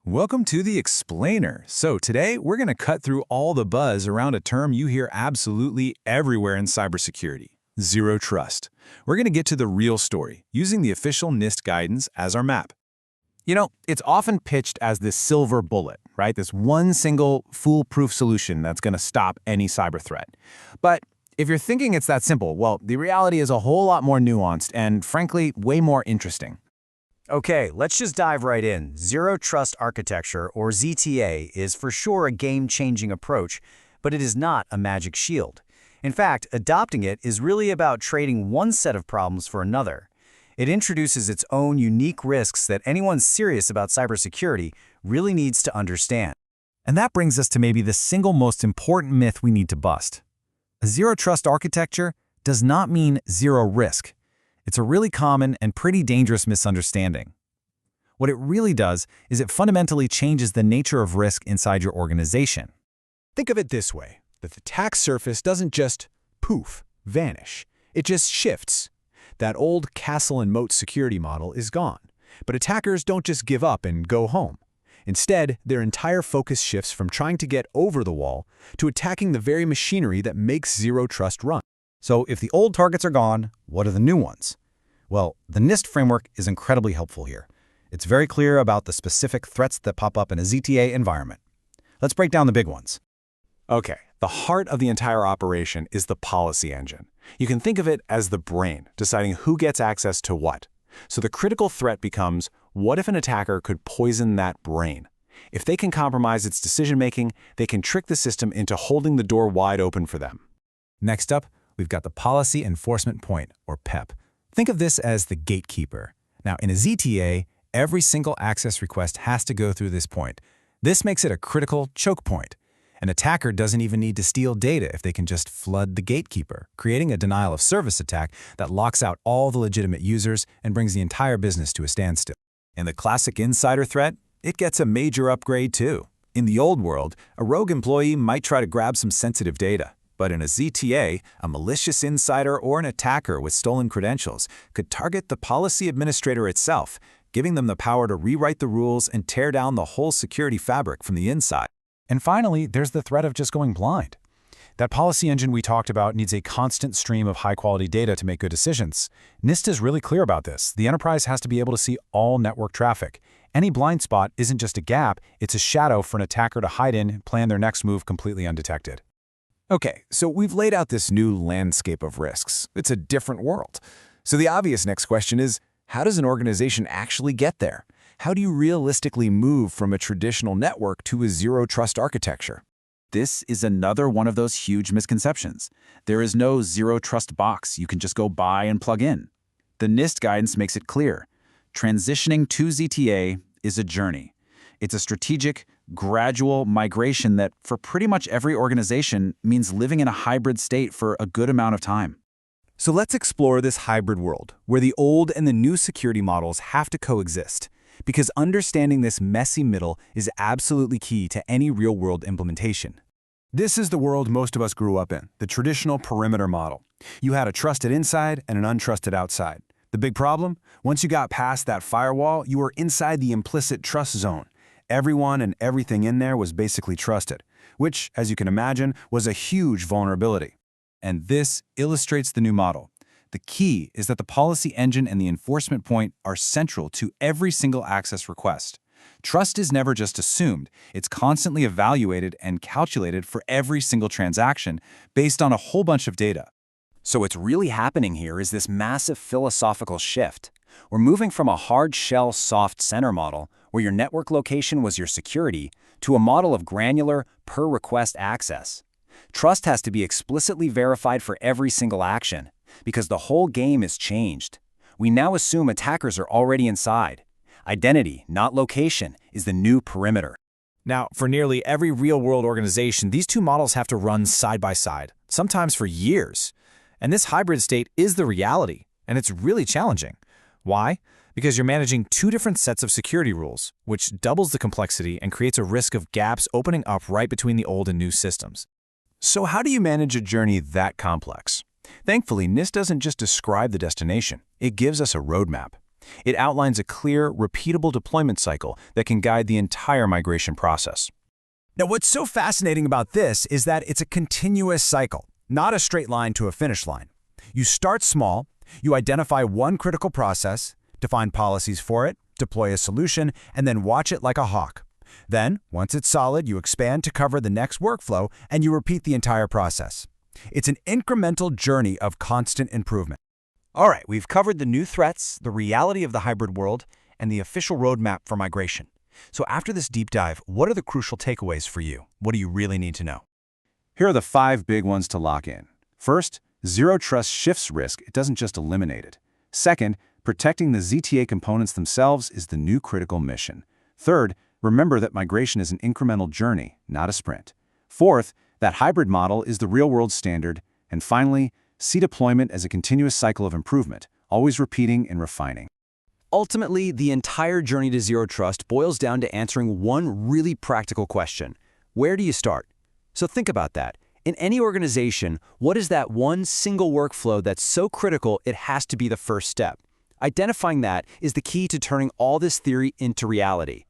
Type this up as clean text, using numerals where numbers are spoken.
Welcome to the Explainer. So today we're going to cut through all the buzz around a term you hear absolutely everywhere in cybersecurity: zero trust. We're going to get to the real story, using the official NIST guidance as our map. You know, it's often pitched as this silver bullet, right? This one single foolproof solution that's going to stop any cyber threat. But if you're thinking it's that simple, well, the reality is a whole lot more nuanced and, frankly, way more interesting. Okay, let's just dive right in. Zero Trust Architecture, or ZTA, is for sure a game-changing approach, but it is not a magic shield. In fact, adopting it is really about trading one set of problems for another. It introduces its own unique risks that anyone serious about cybersecurity really needs to understand. And that brings us to maybe the single most important myth we need to bust. A zero trust architecture does not mean zero risk. It's a really common and pretty dangerous misunderstanding. What it really does is it fundamentally changes the nature of risk inside your organization. Think of it this way, that the attack surface doesn't just poof, vanish. It just shifts. That old castle and moat security model is gone. But attackers don't just give up and go home. Instead, their entire focus shifts from trying to get over the wall to attacking the very machinery that makes zero trust run. So if the old targets are gone, what are the new ones? Well, the NIST framework is incredibly helpful here. It's very clear about the specific threats that pop up in a ZTA environment. Let's break down the big ones. Okay, the heart of the entire operation is the policy engine. You can think of it as the brain, deciding who gets access to what. So the critical threat becomes, what if an attacker could poison that brain? If they can compromise its decision-making, they can trick the system into holding the door wide open for them. Next up, we've got the Policy Enforcement Point, or PEP. Think of this as the gatekeeper. Now, in a ZTA, every single access request has to go through this point. This makes it a critical choke point. An attacker doesn't even need to steal data if they can just flood the gatekeeper, creating a denial of service attack that locks out all the legitimate users and brings the entire business to a standstill. In the classic insider threat, it gets a major upgrade too. In the old world, a rogue employee might try to grab some sensitive data. But in a ZTA, a malicious insider or an attacker with stolen credentials could target the policy administrator itself, giving them the power to rewrite the rules and tear down the whole security fabric from the inside. And finally, there's the threat of just going blind. That policy engine we talked about needs a constant stream of high-quality data to make good decisions. NIST is really clear about this. The enterprise has to be able to see all network traffic. Any blind spot isn't just a gap, it's a shadow for an attacker to hide in and plan their next move completely undetected. Okay, so we've laid out this new landscape of risks. It's a different world. So the obvious next question is, how does an organization actually get there? How do you realistically move from a traditional network to a zero-trust architecture? This is another one of those huge misconceptions. There is no zero-trust box you can just go buy and plug in. The NIST guidance makes it clear. Transitioning to ZTA is a journey. It's a strategic, gradual migration that, for pretty much every organization, means living in a hybrid state for a good amount of time. So let's explore this hybrid world, where the old and the new security models have to coexist. Because understanding this messy middle is absolutely key to any real-world implementation. This is the world most of us grew up in, the traditional perimeter model. You had a trusted inside and an untrusted outside. The big problem? Once you got past that firewall, you were inside the implicit trust zone. Everyone and everything in there was basically trusted, which, as you can imagine, was a huge vulnerability. And this illustrates the new model. The key is that the policy engine and the enforcement point are central to every single access request. Trust is never just assumed, it's constantly evaluated and calculated for every single transaction based on a whole bunch of data. So what's really happening here is this massive philosophical shift. We're moving from a hard-shell soft center model, where your network location was your security, to a model of granular, per-request access. Trust has to be explicitly verified for every single action, because the whole game is changed. We now assume attackers are already inside. Identity, not location, is the new perimeter. Now, for nearly every real-world organization, these two models have to run side by side, sometimes for years. And this hybrid state is the reality, and it's really challenging. Why? Because you're managing two different sets of security rules, which doubles the complexity and creates a risk of gaps opening up right between the old and new systems. So how do you manage a journey that complex? Thankfully, NIST doesn't just describe the destination. It gives us a roadmap. It outlines a clear, repeatable deployment cycle that can guide the entire migration process. Now, what's so fascinating about this is that it's a continuous cycle, not a straight line to a finish line. You start small, you identify one critical process, define policies for it, deploy a solution, and then watch it like a hawk. Then, once it's solid, you expand to cover the next workflow, and you repeat the entire process. It's an incremental journey of constant improvement. All right, we've covered the new threats, the reality of the hybrid world, and the official roadmap for migration. So after this deep dive, what are the crucial takeaways for you? What do you really need to know? Here are the 5 big ones to lock in. First, zero trust shifts risk, it doesn't just eliminate it. Second, protecting the ZTA components themselves is the new critical mission. Third, remember that migration is an incremental journey, not a sprint. Fourth, that hybrid model is the real-world standard. And finally, see deployment as a continuous cycle of improvement, always repeating and refining. Ultimately, the entire journey to zero trust boils down to answering one really practical question. Where do you start? So think about that. In any organization, what is that one single workflow that's so critical it has to be the first step? Identifying that is the key to turning all this theory into reality.